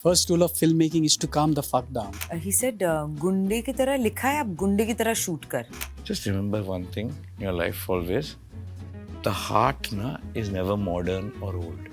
First rule of filmmaking is to calm the fuck down. He said, "गुंडे की तरह लिखा है, अब गुंडे की तरह shoot कर." Just remember one thing in your life always. The heart is never modern or old.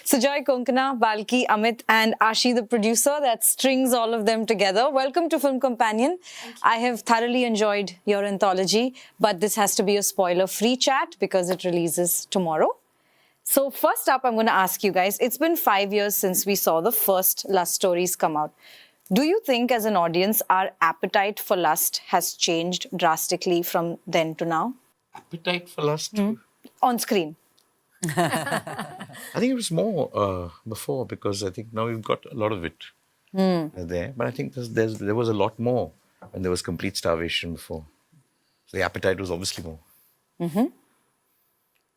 Sujoy, Konkana, Balki, Amit, and Ashi, the producer that strings all of them together. Welcome to Film Companion. I have thoroughly enjoyed your anthology, but this has to be a spoiler-free chat because it releases tomorrow. So first up, I'm going to ask you guys, it's been 5 years since we saw the first Lust stories come out. Do you think as an audience, our appetite for lust has changed drastically from then to now? Appetite for lust? On screen. I think it was more before because I think now we've got a lot of it there. But I think there was a lot more when there was complete starvation before. So the appetite was obviously more.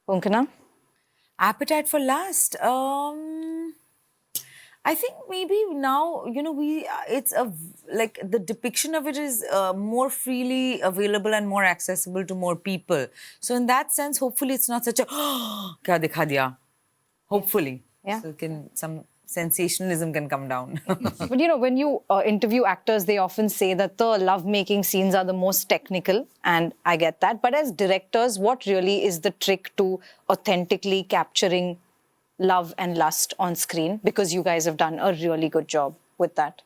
Konkana? Appetite for lust. I think maybe now, it's like the depiction of it is more freely available and more accessible to more people. So in that sense, hopefully it's not such a, kya dikha diya? Hopefully. Yeah. So some sensationalism can come down. But when you interview actors, they often say that the love-making scenes are the most technical, and I get that. But as directors, what really is the trick to authentically capturing love and lust on screen? Because you guys have done a really good job with that.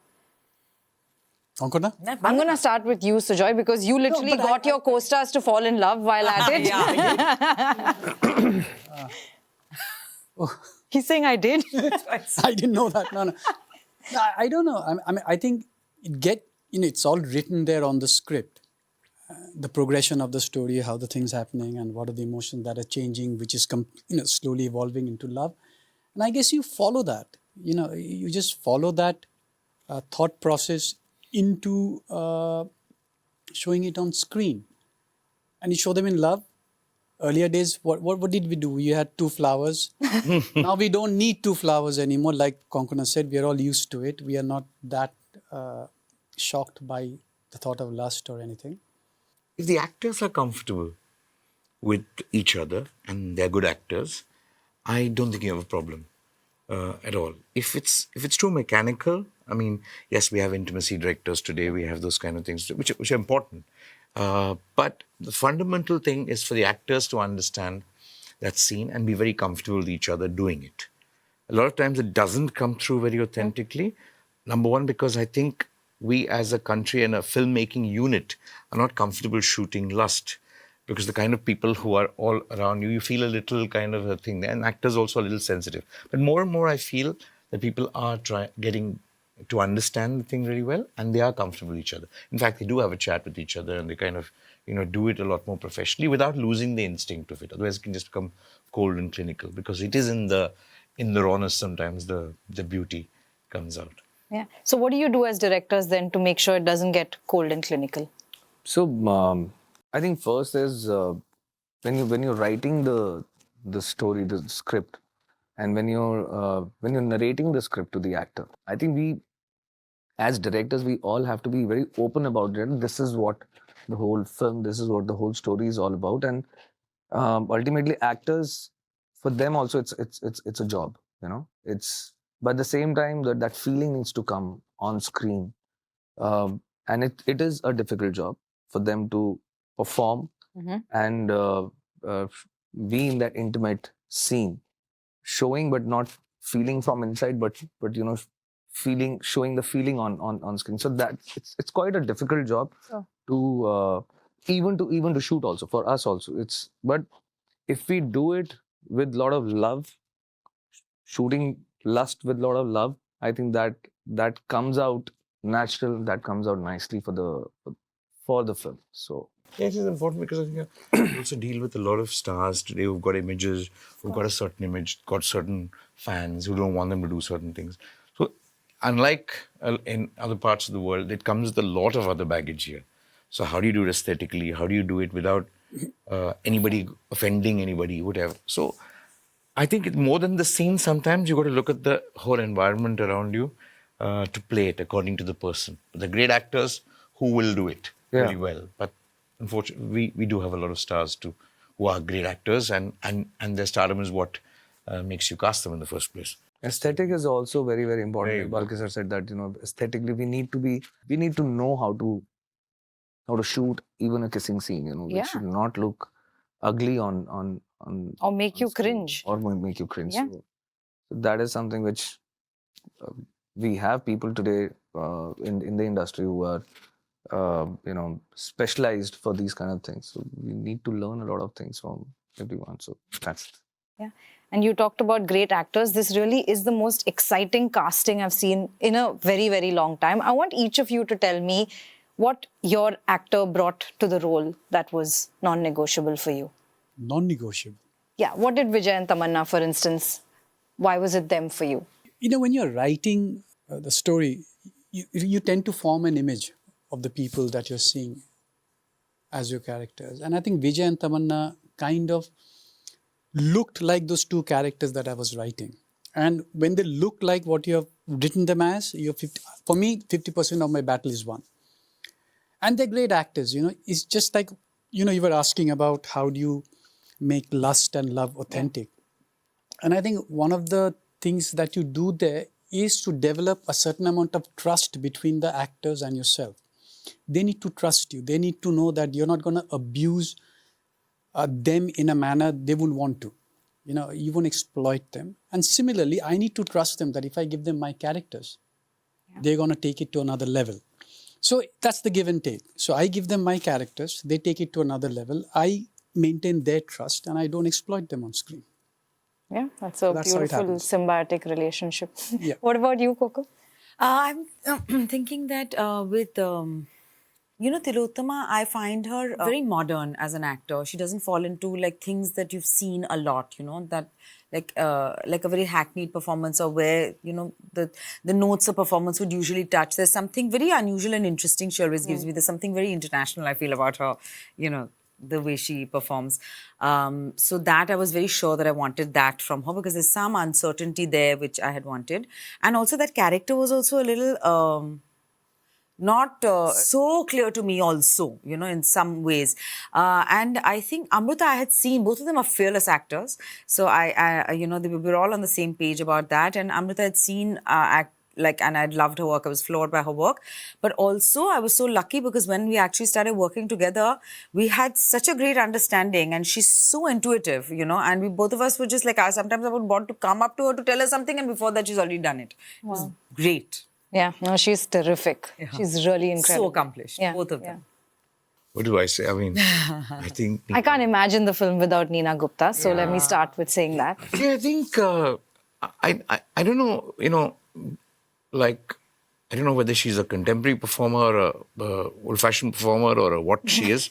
Konkana? I'm going to start with you, Sujoy, because you literally got your co-stars to fall in love while at it. He's saying I did. I didn't know that. No. I don't know. I mean, I think it's all written there on the script. The progression of the story, how the things happening, and what are the emotions that are changing, which is slowly evolving into love. And I guess you follow that. You just follow that thought process into showing it on screen, and you show them in love. Earlier days, what did we do? We had 2 flowers. Now we don't need 2 flowers anymore. Like Konkana said, we are all used to it. We are not that shocked by the thought of lust or anything. If the actors are comfortable with each other and they're good actors, I don't think you have a problem at all. If it's too mechanical, I mean, yes, we have intimacy directors today. We have those kind of things which are important. But the fundamental thing is for the actors to understand that scene and be very comfortable with each other doing it. A lot of times it doesn't come through very authentically. Number one, because I think we as a country and a filmmaking unit are not comfortable shooting lust because the kind of people who are all around you, you feel a little kind of a thing there. And actors also a little sensitive. But more and more I feel that people are getting to understand the thing really well and they are comfortable with each other. In fact, they do have a chat with each other and they kind of, do it a lot more professionally without losing the instinct of it. Otherwise it can just become cold and clinical because it is in the rawness sometimes the beauty comes out. Yeah. So what do you do as directors then to make sure it doesn't get cold and clinical? So I think first is when you're writing the story, the script, and when you're narrating the script to the actor, I think we as directors we all have to be very open about it. This is what the whole film, this is what the whole story is all about, and ultimately actors, for them also it's a job. But at the same time, that feeling needs to come on screen. And it is a difficult job for them to perform and be in that intimate scene, showing but not feeling from inside, but showing the feeling on screen. So that it's quite a difficult job to even to shoot also, for us also. But if we do it with a lot of love, shooting lust with a lot of love, I think that comes out natural, that comes out nicely for the film. So yeah, it is important because I think you also deal with a lot of stars today who've got images, who've got a certain image, got certain fans who don't want them to do certain things. So unlike in other parts of the world, it comes with a lot of other baggage here. So how do you do it aesthetically? How do you do it without anybody offending anybody, whatever? So I think more than the scene, sometimes you got to look at the whole environment around you to play it according to the person. The great actors who will do it very well. But unfortunately, we do have a lot of stars too who are great actors, and their stardom is what makes you cast them in the first place. Aesthetic is also very, very important. Very Like Balki sir said that, aesthetically we need to know how to shoot even a kissing scene, Yeah. It should not look ugly on Or make you screen, cringe. or make you cringe. Yeah. So that is something which we have people today in the industry who are specialized for these kind of things. So we need to learn a lot of things from everyone. So that's Yeah. And you talked about great actors. This really is the most exciting casting I've seen in a very, very long time. I want each of you to tell me what your actor brought to the role that was non-negotiable for you. Non-negotiable. Yeah. What did Vijay and Tamanna, for instance, why was it them for you? When you're writing the story, you tend to form an image of the people that you're seeing as your characters. And I think Vijay and Tamanna kind of looked like those two characters that I was writing. And when they look like what you have written them as, for me, 50% of my battle is won. And they're great actors, It's just like, you were asking about how do you make lust and love authentic. And I think one of the things that you do there is to develop a certain amount of trust between the actors and yourself. They need to trust you. They need to know that you're not going to abuse them in a manner they wouldn't want to. You won't exploit them. And similarly, I need to trust them that if I give them my characters, they're going to take it to another level. So that's the give and take. So I give them my characters, they take it to another level. I maintain their trust and I don't exploit them on screen. Yeah, that's a That's how it beautiful happens. symbiotic relationship. Yeah. What about you, Coco? I'm thinking that with Tilottama, I find her very modern as an actor. She doesn't fall into like things that you've seen a lot, that like a very hackneyed performance, or where the notes a performance would usually touch. There's something very unusual and interesting she always gives me. There's something very international I feel about her, the way she performs. So that I was very sure that I wanted that from her, because there's some uncertainty there which I had wanted. And also that character was also a little not so clear to me also, in some ways. And I think Amrita, I had seen, both of them are fearless actors. So we were all on the same page about that. And Amrita had seen and I'd loved her work. I was floored by her work. But also I was so lucky because when we actually started working together, we had such a great understanding, and she's so intuitive, and we both of us were just like, sometimes I would want to come up to her to tell her something, and before that she's already done it. It was great. Yeah, no, she's terrific. Yeah. She's really incredible. So accomplished, both of them. What do I say? I mean, I think... I can't imagine the film without Neena Gupta, so let me start with saying that. Yeah, I think, I don't know, I don't know whether she's a contemporary performer or a old-fashioned performer or what she is.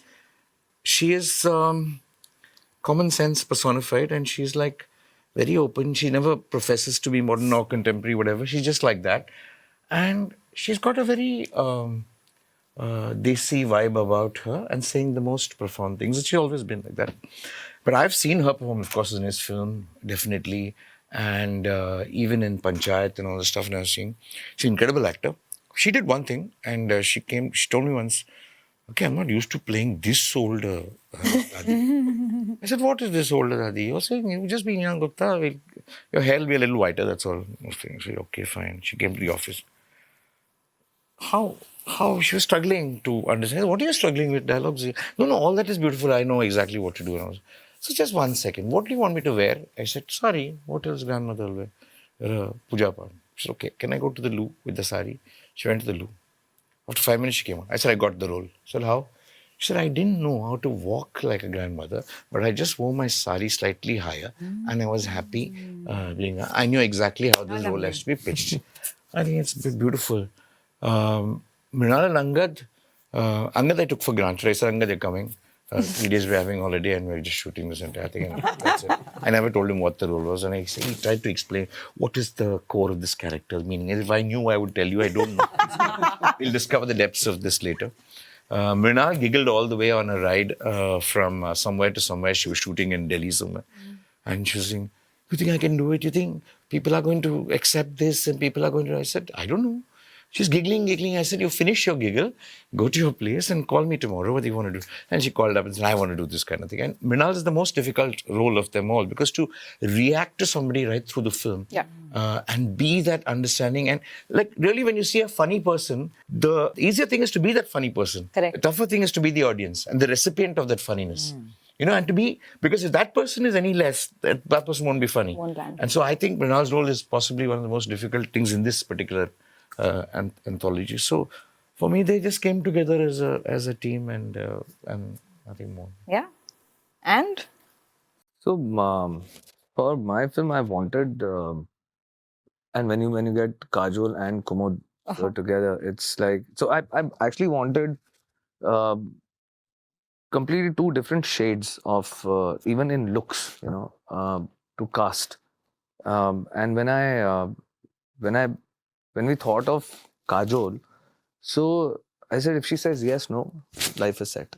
She is common sense personified, and she's like very open. She never professes to be modern or contemporary, whatever. She's just like that. And she's got a very desi vibe about her and saying the most profound things. She's always been like that. But I've seen her perform, of course, in his film, definitely. And even in Panchayat and all the stuff I've seen. She's an incredible actor. She did one thing, and she told me once, okay, I'm not used to playing this older Dadi. I said, what is this older Dadi? You're saying, you just be Neena Gupta, your hair will be a little whiter, that's all. She said, okay, fine. She came to the office. How she was struggling to understand. What are you struggling with dialogues? No, all that is beautiful. I know exactly what to do. So just 1 second. What do you want me to wear? I said, sari. What else grandmother will wear? Puja pan. She said, okay, can I go to the loo with the sari? She went to the loo. After 5 minutes, she came out. I said, I got the role. I said, how? She said, I didn't know how to walk like a grandmother, but I just wore my sari slightly higher, and I was happy I knew exactly how this role has to be pitched. I think it's beautiful. Mrinal and Angad I took for granted. I said, Angad, you're coming. 3 days we're having holiday and we're just shooting this entire thing. And that's it. I never told him what the role was, and he tried to explain what is the core of this character's meaning. If I knew, I would tell you. I don't know. We'll discover the depths of this later. Mrinal giggled all the way on a ride from somewhere to somewhere. She was shooting in Delhi somewhere. And she was saying, you think I can do it? You think people are going to accept this and people are going to... I said, I don't know. She's giggling. I said, you finish your giggle, go to your place and call me tomorrow. What do you want to do? And she called up and said, I want to do this kind of thing. And Mrinal is the most difficult role of them all, because to react to somebody right through the film and be that understanding. And like really, when you see a funny person, the easier thing is to be that funny person. Correct. The tougher thing is to be the audience and the recipient of that funniness. You know, and to be, because if that person is any less, that person won't be funny. Won't land. And so I think Mrinal's role is possibly one of the most difficult things in this particular anthology. So for me, they just came together as a team and nothing more. Yeah. And So for my film, I wanted, and when you get Kajol and Kumud together, it's like, so I actually wanted completely two different shades of even in looks, to cast. And when we thought of Kajol, so I said, if she says yes, no, life is set,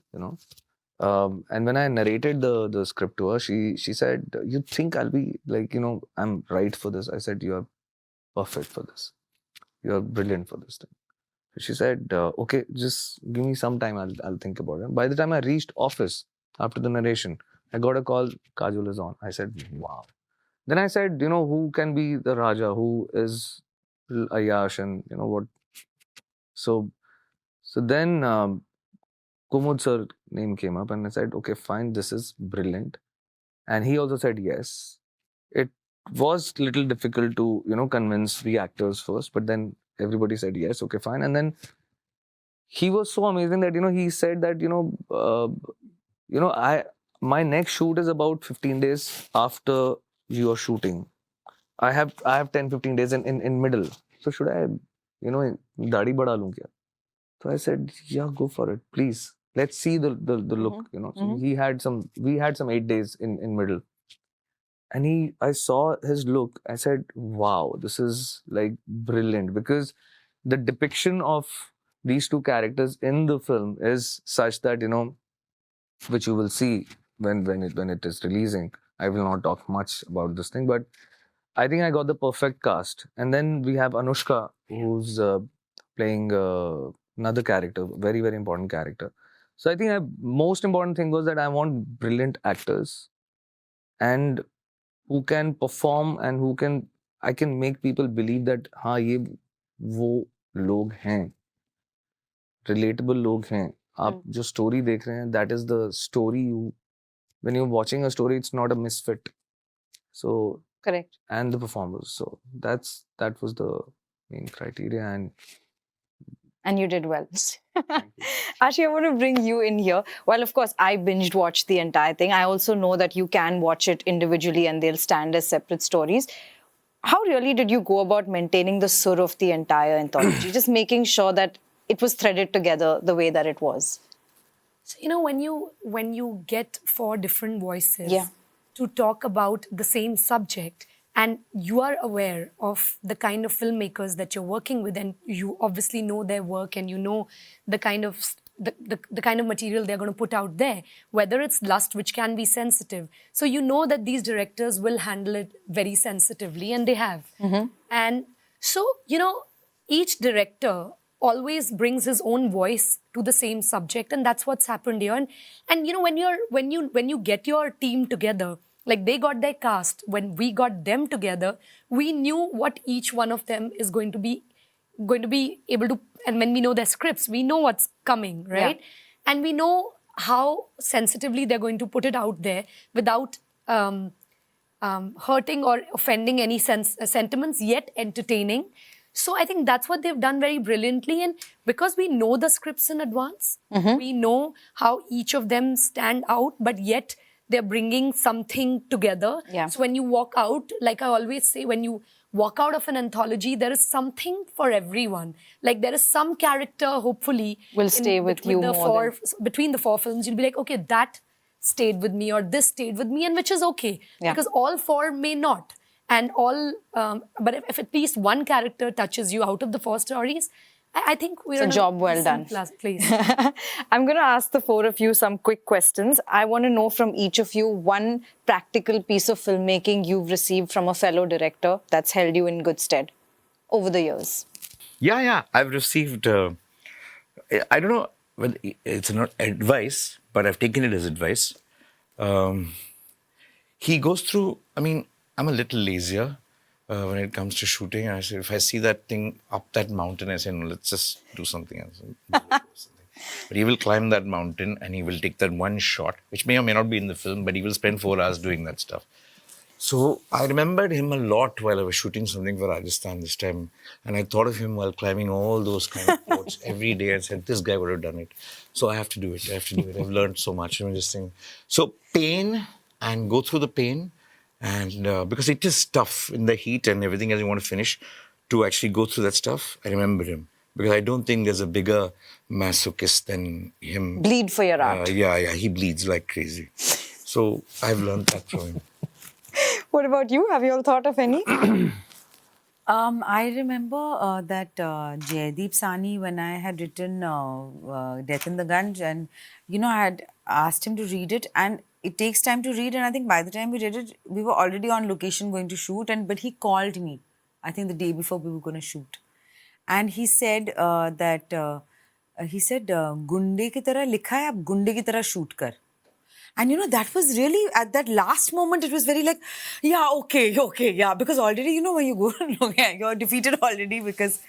And when I narrated the script to her, she said, you think I'll be like, I'm right for this? I said, you're perfect for this. You're brilliant for this thing. So she said, okay, just give me some time, I'll think about it. By the time I reached office, after the narration, I got a call, Kajol is on. I said, wow. Then I said, who can be the Raja? Who is Ayash and what? So then Kumud sir name came up and I said, okay, fine, this is brilliant. And he also said yes. It was a little difficult to, convince the actors first, but then everybody said yes, okay, fine. And then he was so amazing that, he said that, my next shoot is about 15 days after you're shooting. I have 10-15 days in middle. So should I, daadi bada lun kya? So I said, yeah, go for it, please. Let's see the look, So we had some 8 days in middle. And I saw his look. I said, wow, this is like brilliant, because the depiction of these two characters in the film is such that, which you will see when it is releasing. I will not talk much about this thing, but I think I got the perfect cast. And then we have Anushka, who's playing another character, very, very important character. So I think most important thing was that I want brilliant actors and who can perform and I can make people believe that हाँ ये वो लोग हैं, relatable लोग हैं. आप जो story देख रहे हैं, that is the story when you're watching a story, it's not a misfit. So correct. And the performers. So that was the main criteria, and you did well. Ashi, I want to bring you in here. Well, of course, I binged watched the entire thing. I also know that you can watch it individually and they'll stand as separate stories. How really did you go about maintaining the sur of the entire anthology? Just making sure that it was threaded together the way that it was. So, when you get 4 different voices Yeah. to talk about the same subject, and you are aware of the kind of filmmakers that you're working with, and you obviously know their work, and you know the kind of the kind of material they're going to put out there, whether it's lust, which can be sensitive. So you know that these directors will handle it very sensitively, and they have. And so, each director always brings his own voice to the same subject, and that's what's happened here. And when you get your team together, like they got their cast, when we got them together, we knew what each one of them is going to be able to, and when we know their scripts, we know what's coming, right? Yeah. And we know how sensitively they're going to put it out there without hurting or offending any sentiments, yet entertaining. So I think that's what they've done very brilliantly. And because we know the scripts in advance, we know how each of them stand out, but yet they're bringing something together. Yeah. So when you walk out, like I always say, when you walk out of an anthology, there is something for everyone. Like there is some character, hopefully, Will stay with you more between the 4 films, you'll be like, okay, that stayed with me or this stayed with me, and which is okay. Yeah. Because all 4 may not. And but if at least one character touches you out of the 4 stories, I think we're It's a in job well decent done. place. I'm going to ask the 4 of you some quick questions. I want to know from each of you one practical piece of filmmaking you've received from a fellow director that's held you in good stead over the years. Yeah. I've received, I don't know whether it's not advice, but I've taken it as advice. He goes through, I mean, I'm a little lazier when it comes to shooting. I say, if I see that thing up that mountain, I say, no, let's just do something else. But he will climb that mountain and he will take that one shot, which may or may not be in the film, but he will spend 4 hours doing that stuff. So I remembered him a lot while I was shooting something for Rajasthan this time. And I thought of him while climbing all those kind of forts every day and said, this guy would have done it. So I have to do it. I've learned so much from this thing. So pain and go through the pain. And because it is tough in the heat and everything else you want to finish, to actually go through that stuff, I remember him. Because I don't think there's a bigger masochist than him. Bleed for your art. Yeah, he bleeds like crazy. So I've learned that from him. What about you? Have you all thought of any? I remember that Jaideep Sani, when I had written Death in the Gunj, and I had asked him to read it, and it takes time to read, and I think by the time we read it, we were already on location going to shoot, but he called me, I think the day before we were going to shoot, and he said Gunde ki tarah likha hai, ab Gunde ki tarah shoot kar. And that was really, at that last moment, it was very like, yeah, okay, yeah. Because already, when you go, you're defeated already because,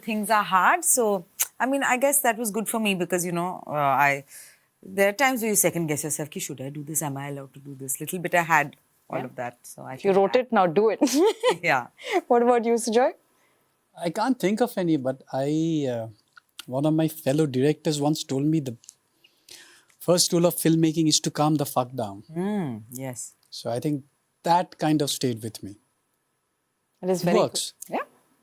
things are hard. So, I mean, I guess that was good for me because, there are times where you second guess yourself, ki, should I do this? Am I allowed to do this? Little bit I had all of that. So I You wrote it, now do it. Yeah. What about you, Sujoy? I can't think of any, but one of my fellow directors once told me the first rule of filmmaking is to calm the fuck down. Yes. So I think that kind of stayed with me. It is It very works. good.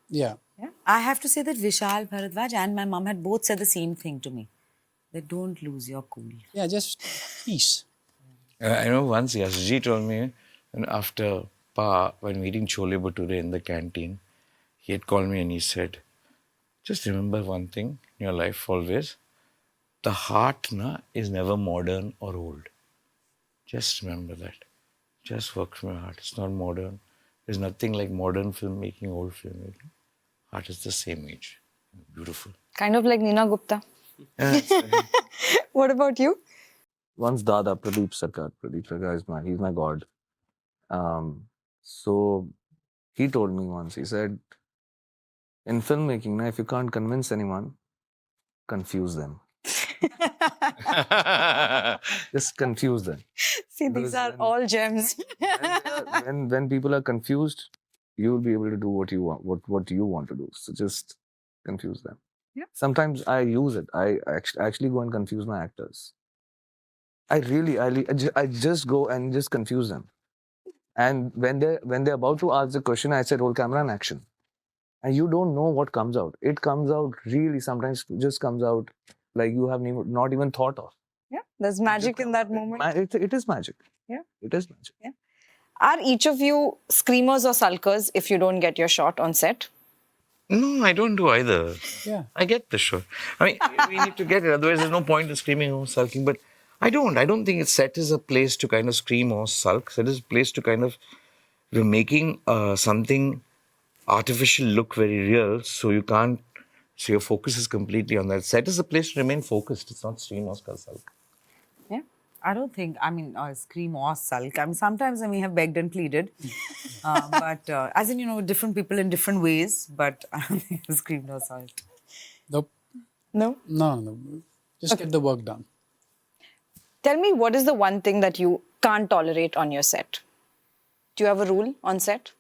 Yeah. Yeah. I have to say that Vishal Bharadwaj and my mom had both said the same thing to me. That don't lose your cool. Yeah, just peace. I know once Yashji told me, and after when we eating chole bhature in the canteen, he had called me and he said, just remember one thing in your life always, the heart is never modern or old. Just remember that. Just work from your heart. It's not modern. There's nothing like modern filmmaking, old filmmaking. Heart is the same age. Beautiful. Kind of like Nina Gupta. What about you? Once Dada, Pradeep Sarkar is he's my god. So he told me once, he said, in filmmaking, if you can't convince anyone, confuse them. Just confuse them. See, these Because are when- all gems. when people are confused, you will be able to do what you want to do. So just confuse them. Yeah. Sometimes I use it. I actually go and confuse my actors. I just go and just confuse them. And when they're about to ask the question, I said, roll camera and action. And you don't know what comes out. It comes out really, sometimes just comes out like you have not even thought of. Yeah, there's magic in that moment. It is magic. Yeah. It is magic. Yeah. Are each of you screamers or sulkers if you don't get your shot on set? No, I don't do either. Yeah. I get the shot. I mean, we need to get it. Otherwise, there's no point in screaming or sulking. But I don't think set is a place to kind of scream or sulk. Set is a place to kind of, you're making something artificial look very real. So your focus is completely on that. Set is a place to remain focused. It's not scream or sulk. Yeah. I don't think, scream or sulk. Sometimes I may have begged and pleaded. But as in, different people in different ways. But I don't think I've screamed or sulked. Nope. No? No. Just get the work done. Tell me, what is the one thing that you can't tolerate on your set? Do you have a rule on set?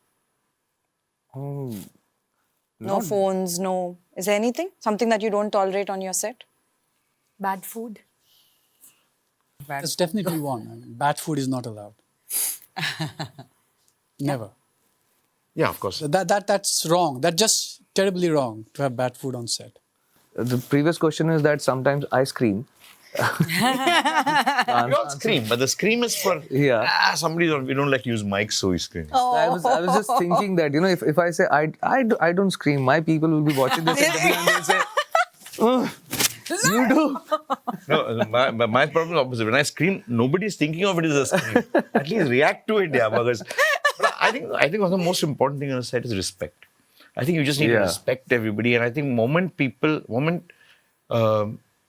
No phones, no... Is there anything? Something that you don't tolerate on your set? Bad food. That's definitely one. I mean, bad food is not allowed. Never. Yeah, of course. That's wrong. That's just terribly wrong to have bad food on set. The previous question is that sometimes I scream. We all scream, but the scream is for we don't like to use mics, so we scream. I was just thinking that, if I say I don't scream, my people will be watching this interview and they'll say, oh, you do. No, my problem is opposite. When I scream, nobody's thinking of it as a scream. At least react to it, yeah. Because but I think one of the most important things on a set is respect. I think you just need to Yeah. respect everybody. And I think moment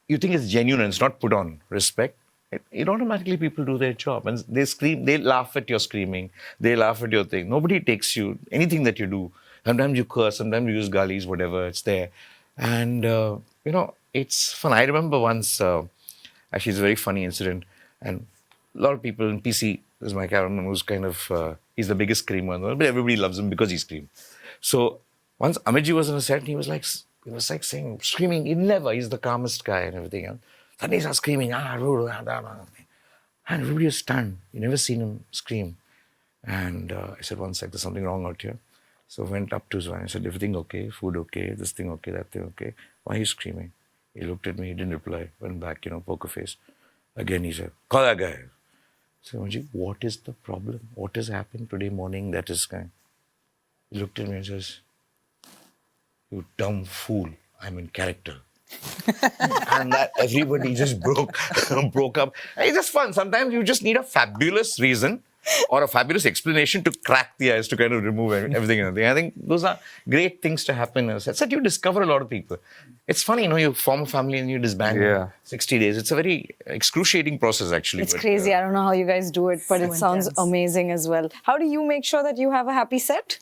you think it's genuine and it's not put on respect, it automatically people do their job. And they scream, they laugh at your screaming, they laugh at your thing. Nobody takes you, anything that you do. Sometimes you curse, sometimes you use galis, whatever, it's there. And, it's fun. I remember once, actually, it's a very funny incident. And a lot of people in PC, this is my cameraman who's kind of, he's the biggest screamer in the world, but everybody loves him because he screamed. So once Amitji was on a set, and he was like saying, screaming, he's the calmest guy and everything else. Suddenly he starts screaming, and everybody was stunned. You never seen him scream. And I said, one sec, there's something wrong out here. So I went up to his wife and I said, everything okay, food okay, this thing okay, that thing okay. Why are you screaming? He looked at me, he didn't reply, went back, poker face. Again he said, call that guy. So Amitji, what is the problem? What has happened today morning that is kind? He looked at me and says, you dumb fool, I'm in character. And that everybody just broke up. It's just fun. Sometimes you just need a fabulous reason or a fabulous explanation to crack the ice, to kind of remove everything and everything. I think those are great things to happen. As I said, you discover a lot of people. It's funny, you form a family and you disband in 60 days. It's a very excruciating process, actually. It's crazy. I don't know how you guys do it, but it sounds amazing as well. How do you make sure that you have a happy set?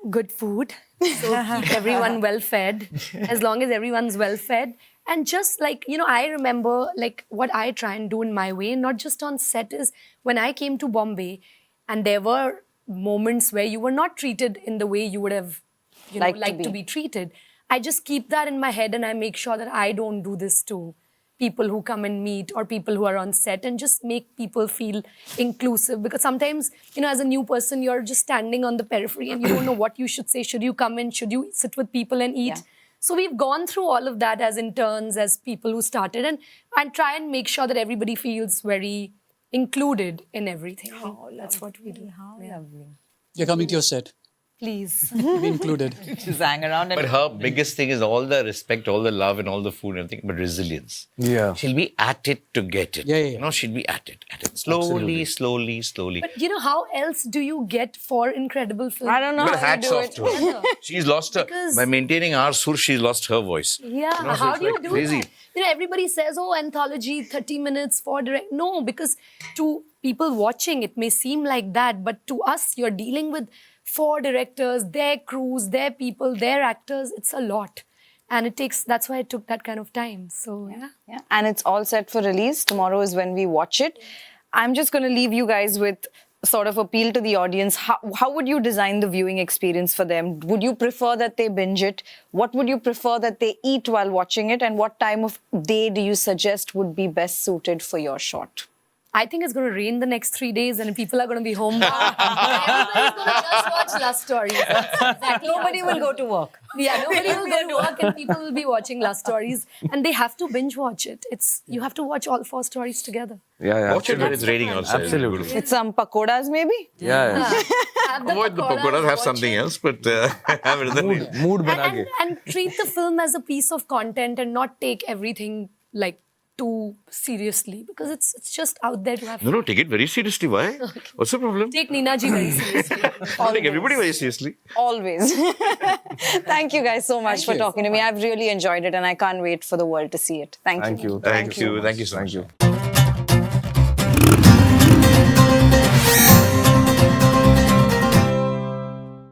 Good food. So keep everyone well fed. As long as everyone's well fed. And just like, I remember what I try and do in my way, not just on set, is when I came to Bombay and there were moments where you were not treated in the way you would have liked to be treated. I just keep that in my head and I make sure that I don't do this to people who come and meet or people who are on set, and just make people feel inclusive. Because sometimes, as a new person, you're just standing on the periphery and you don't know what you should say. Should you come in? Should you sit with people and eat? Yeah. So we've gone through all of that as interns, as people who started, and try and make sure that everybody feels very included in everything. That's what we do. How lovely. You're coming to your set. Please. Be included. Just hang around. But her biggest thing is all the respect, all the love and all the food and everything, but resilience. Yeah. She'll be at it to get it. Yeah. She'll be at it. Slowly. But how else do you get 4 incredible films? I don't know But how hats you do off it. to her. She's lost her, by maintaining our sur, she's lost her voice. Yeah, so how it's do you like do crazy. that? Everybody says, anthology, 30 minutes for direct. No, because to people watching, it may seem like that, but to us, you're dealing with 4 directors, their crews, their people, their actors. It's a lot. And that's why it took that kind of time. So, yeah. And it's all set for release. Tomorrow is when we watch it. I'm just going to leave you guys with sort of appeal to the audience. How would you design the viewing experience for them? Would you prefer that they binge it? What would you prefer that they eat while watching it? And what time of day do you suggest would be best suited for your shot? I think it's going to rain the next 3 days and people are going to be home. Everybody's going to just watch Love Stories. That's exactly Nobody will go to work. Yeah, nobody will go to work and people will be watching Love Stories. And they have to binge watch it. You have to watch all 4 stories together. Yeah. Watch it when it's raining outside. Absolutely. With some pakoras maybe? Yeah. Avoid the pakoras, have something else, but have it in the Mood bana ke. And treat the film as a piece of content and not take everything too seriously, because it's just out there to have No, take it very seriously. Why? What's the problem? Take Nina ji very seriously. Take everybody very seriously. Always. Thank you guys so much for talking to me. I've really enjoyed it and I can't wait for the world to see it. Thank you. Thank you so much. Thank you.